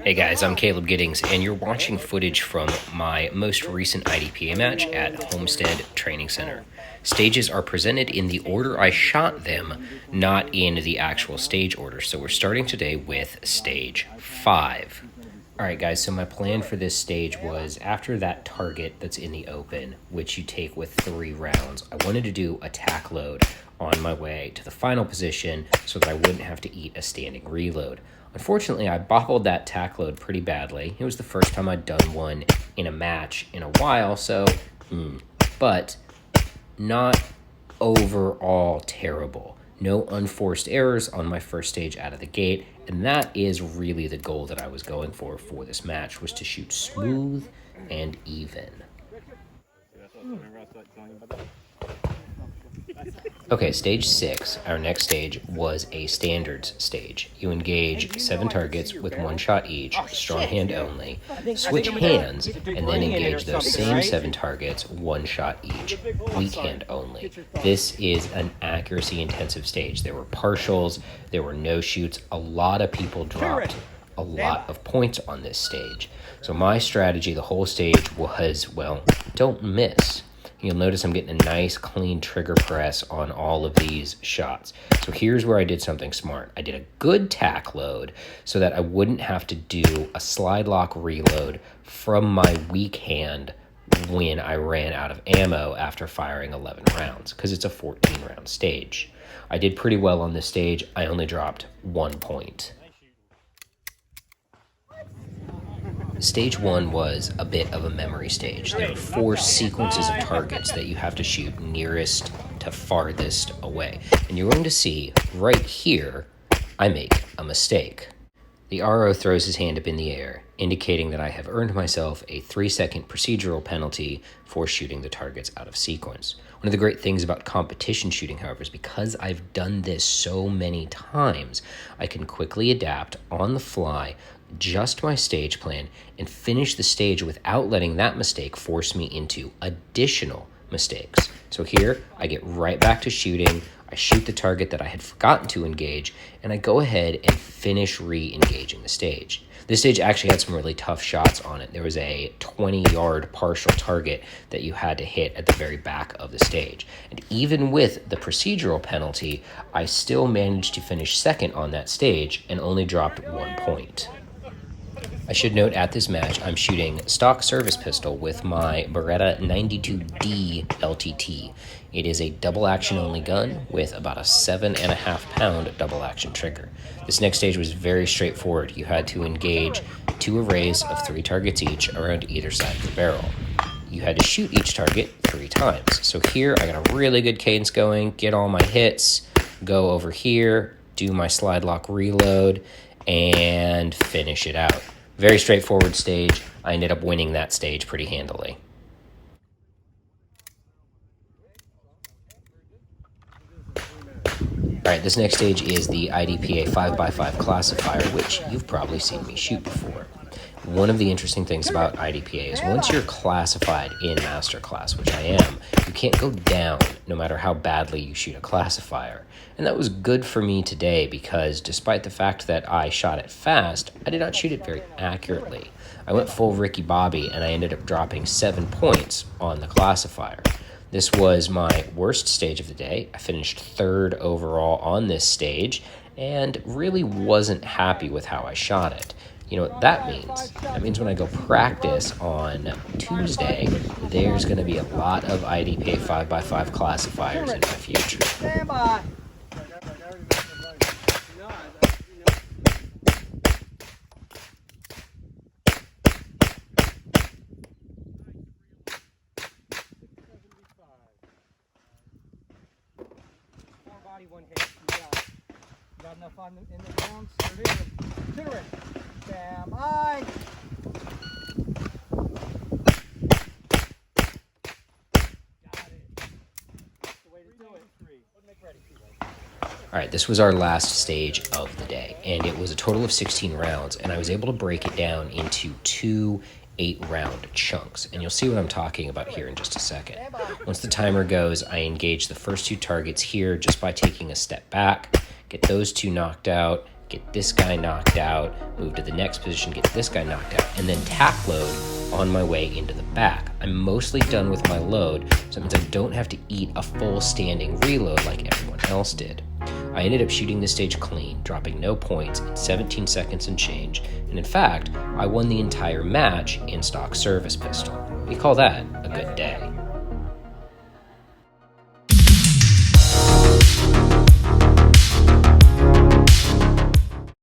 Hey guys, I'm Caleb Giddings, and you're watching footage from my most recent IDPA match at Homestead Training Center. Stages are presented in the order I shot them, not in the actual stage order. So we're starting today with stage 5. Alright guys, so my plan for this stage was after that target that's in the open, which you take with 3 rounds, I wanted to do a tack load on my way to the final position so that I wouldn't have to eat a standing reload. Unfortunately, I bobbled that tack load pretty badly. It was the first time I'd done one in a match in a while, so, but not overall terrible. No unforced errors on my first stage out of the gate, and that is really the goal that I was going for this match, was to shoot smooth and even. Okay, stage 6, our next stage, was a standards stage. You engage 7 targets with 1 shot each, strong hand only, switch hands, and then engage those same 7 targets, 1 shot each, weak hand only. This is an accuracy-intensive stage. There were partials, there were no-shoots. A lot of people dropped a lot of points on this stage. So my strategy the whole stage was, well, don't miss. You'll notice I'm getting a nice clean trigger press on all of these shots. So here's where I did something smart. I did a good tack load so that I wouldn't have to do a slide lock reload from my weak hand when I ran out of ammo after firing 11 rounds, because it's a 14-round stage. I did pretty well on this stage. I only dropped 1 point. Stage 1 was a bit of a memory stage. There are 4 sequences of targets that you have to shoot nearest to farthest away. And you're going to see right here, I make a mistake. The RO throws his hand up in the air, indicating that I have earned myself a 3-second procedural penalty for shooting the targets out of sequence. One of the great things about competition shooting, however, is because I've done this so many times, I can quickly adapt on the fly, adjust my stage plan, and finish the stage without letting that mistake force me into additional mistakes. So here, I get right back to shooting, I shoot the target that I had forgotten to engage, and I go ahead and finish re-engaging the stage. This stage actually had some really tough shots on it. There was a 20-yard partial target that you had to hit at the very back of the stage. And even with the procedural penalty, I still managed to finish second on that stage and only dropped 1 point. I should note at this match, I'm shooting stock service pistol with my Beretta 92D-LTT. It is a double action only gun with about a 7.5 pound double action trigger. This next stage was very straightforward. You had to engage 2 arrays of 3 targets each around either side of the barrel. You had to shoot each target 3 times. So here I got a really good cadence going, get all my hits, go over here, do my slide lock reload, and finish it out. Very straightforward stage. I ended up winning that stage pretty handily. Alright, this next stage is the IDPA 5x5 Classifier, which you've probably seen me shoot before. One of the interesting things about IDPA is once you're classified in Master Class, which I am, you can't go down no matter how badly you shoot a classifier. And that was good for me today because despite the fact that I shot it fast, I did not shoot it very accurately. I went full Ricky Bobby and I ended up dropping 7 points on the classifier. This was my worst stage of the day. I finished 3rd overall on this stage and really wasn't happy with how I shot it. You know what that means? That means when I go practice on Tuesday, there's going to be a lot of IDPA 5x5 classifiers in my future. One hit. Got enough in the ground? Consider it. Stand by. Got it. That's the way to do it. Make ready. Alright, this was our last stage of the day, and it was a total of 16 rounds, and I was able to break it down into 2 8-round chunks, and you'll see what I'm talking about here in just a second. Once the timer goes, I engage the first 2 targets here just by taking a step back, get those 2 knocked out, get this guy knocked out, move to the next position, get this guy knocked out, and then tack load on my way into the back. I'm mostly done with my load, so that means I don't have to eat a full standing reload like everyone else did. I ended up shooting this stage clean, dropping no points in 17 seconds and change, and in fact, I won the entire match in stock service pistol. We call that a good day.